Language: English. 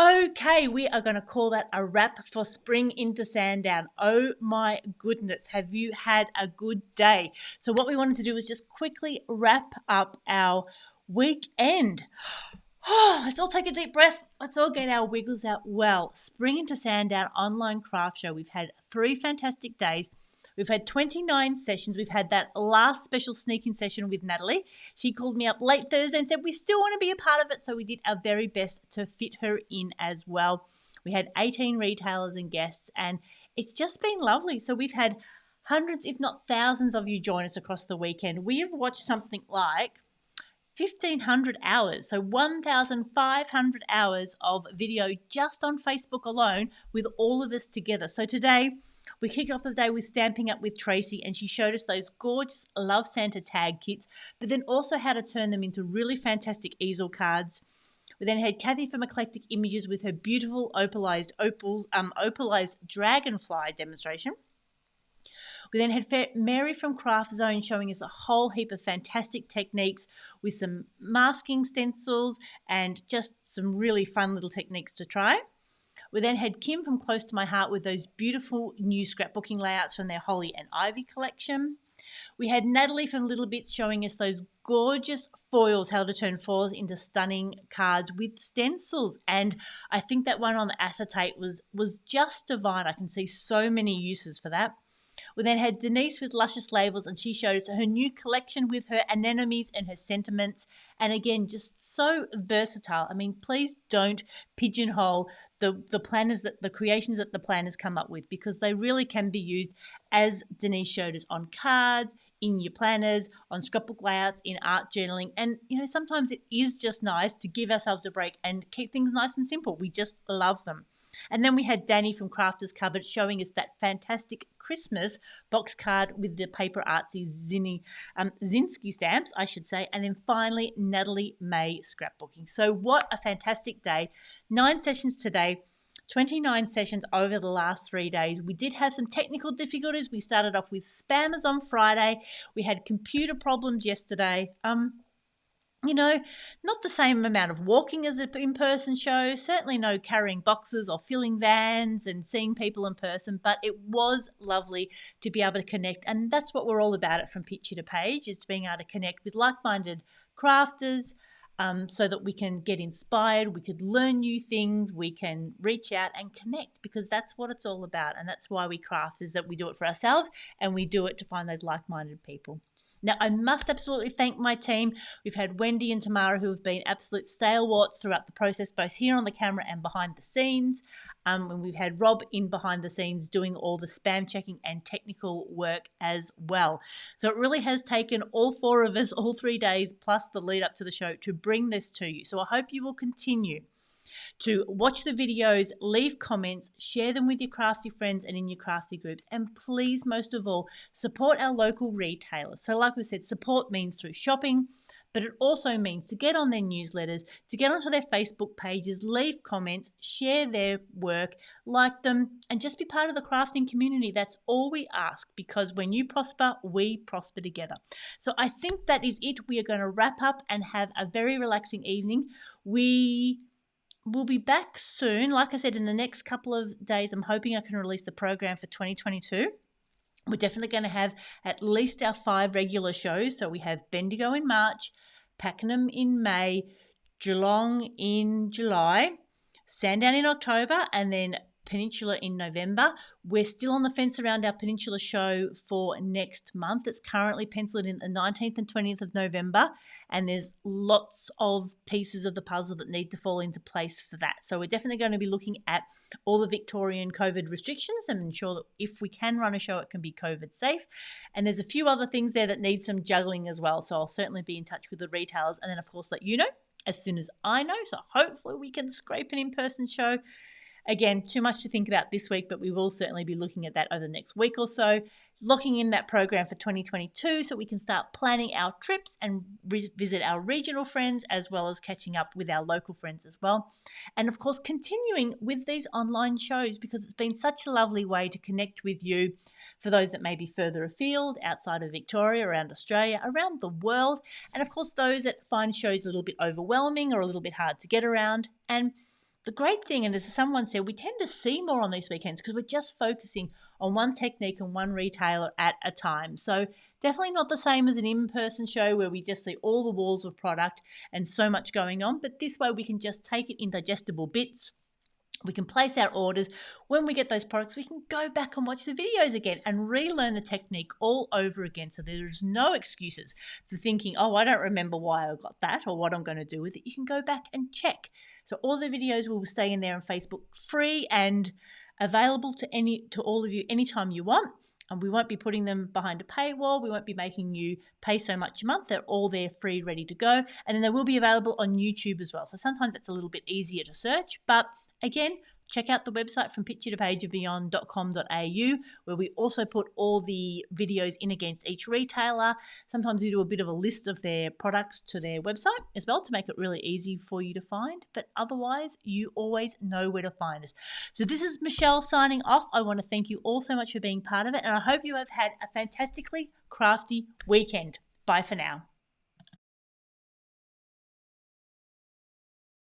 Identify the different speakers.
Speaker 1: Okay, we are going to call that a wrap for spring into Sandown. Oh my goodness, have you had a good day? So what we wanted to do was just quickly wrap up our weekend. Let's all take a deep breath. Let's all get our wiggles out. Well, spring into Sandown Online Craft Show. We've had 3 fantastic days. We've had 29 sessions. We've had that last special sneak-in session with Natalie. She called me up late Thursday and said we still want to be a part of it, so we did our very best to fit her in as well. We had 18 retailers and guests, and it's just been lovely. So we've had hundreds, if not thousands of you join us across the weekend. We have watched something like 1,500 hours, so 1,500 hours of video just on Facebook alone with all of us together. So today, we kicked off the day with Stamping Up with Tracy, and she showed us those gorgeous Love Santa tag kits, but then also how to turn them into really fantastic easel cards. We then had Kathy from Eclectic Images with her beautiful opalized dragonfly demonstration. We then had Mary from Craft Zone showing us a whole heap of fantastic techniques with some masking stencils and just some really fun little techniques to try. We then had Kim from Close to My Heart with those beautiful new scrapbooking layouts from their Holly and Ivy collection. We had Natalie from Little Bits showing us those gorgeous foils, how to turn foils into stunning cards with stencils. And I think that one on the acetate was just divine. I can see so many uses for that. We then had Denise with Luscious Labels, and she showed us her new collection with her anemones and her sentiments. And again, just so versatile. I mean, please don't pigeonhole the planners, the creations that the planners come up with, because they really can be used, as Denise showed us, on cards, in your planners, on scrapbook layouts, in art journaling. And, sometimes it is just nice to give ourselves a break and keep things nice and simple. We just love them. And then we had Danny from Crafters Cupboard showing us that fantastic Christmas box card with the paper artsy Zinsky stamps, I should say. And then finally, Natalie May scrapbooking. So what a fantastic day. 9 sessions today. 29 sessions over the last 3 days. We did have some technical difficulties. We started off with spammers on Friday. We had computer problems yesterday. Not the same amount of walking as an in-person show, certainly no carrying boxes or filling vans and seeing people in person, but it was lovely to be able to connect. And that's what we're all about it From Picture to Page, is to being able to connect with like-minded crafters, so that we can get inspired, we could learn new things, we can reach out and connect, because that's what it's all about. And that's why we craft, is that we do it for ourselves and we do it to find those like-minded people. Now, I must absolutely thank my team. We've had Wendy and Tamara, who have been absolute stalwarts throughout the process, both here on the camera and behind the scenes. And we've had Rob in behind the scenes doing all the spam checking and technical work as well. So it really has taken all 4 of us, all 3 days, plus the lead up to the show, to bring this to you. So I hope you will continue to watch the videos, leave comments, share them with your crafty friends and in your crafty groups. And please, most of all, support our local retailers. So like we said, support means through shopping, but it also means to get on their newsletters, to get onto their Facebook pages, leave comments, share their work, like them, and just be part of the crafting community. That's all we ask, because when you prosper, we prosper together. So I think that is it. We are going to wrap up and have a very relaxing evening. We'll be back soon. Like I said, in the next couple of days, I'm hoping I can release the program for 2022. We're definitely going to have at least our 5 regular shows. So we have Bendigo in March, Pakenham in May, Geelong in July, Sandown in October, and then Peninsula in November. We're still on the fence around our Peninsula show for next month. It's currently penciled in the 19th and 20th of November, and there's lots of pieces of the puzzle that need to fall into place for that. So we're definitely going to be looking at all the Victorian COVID restrictions and ensure that if we can run a show, it can be COVID safe. And there's a few other things there that need some juggling as well. So I'll certainly be in touch with the retailers, and then of course let you know as soon as I know. So hopefully we can scrape an in-person show. Again, too much to think about this week, but we will certainly be looking at that over the next week or so, locking in that program for 2022 so we can start planning our trips and visit our regional friends, as well as catching up with our local friends as well. And of course, continuing with these online shows, because it's been such a lovely way to connect with you for those that may be further afield, outside of Victoria, around Australia, around the world. And of course, those that find shows a little bit overwhelming or a little bit hard to get around. And the great thing, and as someone said, we tend to see more on these weekends because we're just focusing on one technique and one retailer at a time. So definitely not the same as an in-person show where we just see all the walls of product and so much going on, but this way we can just take it in digestible bits. We can place our orders. When we get those products, we can go back and watch the videos again and relearn the technique all over again. So there's no excuses for thinking, oh, I don't remember why I got that or what I'm going to do with it. You can go back and check. So all the videos will stay in there on Facebook, free and available to all of you anytime you want. And we won't be putting them behind a paywall. We won't be making you pay so much a month. They're all there free, ready to go. And then they will be available on YouTube as well. So sometimes that's a little bit easier to search. But again, check out the website from picturetopageandbeyond.com.au, where we also put all the videos in against each retailer. Sometimes we do a bit of a list of their products to their website as well to make it really easy for you to find. But otherwise, you always know where to find us. So this is Michelle signing off. I want to thank you all so much for being part of it, and I hope you have had a fantastically crafty weekend. Bye for now.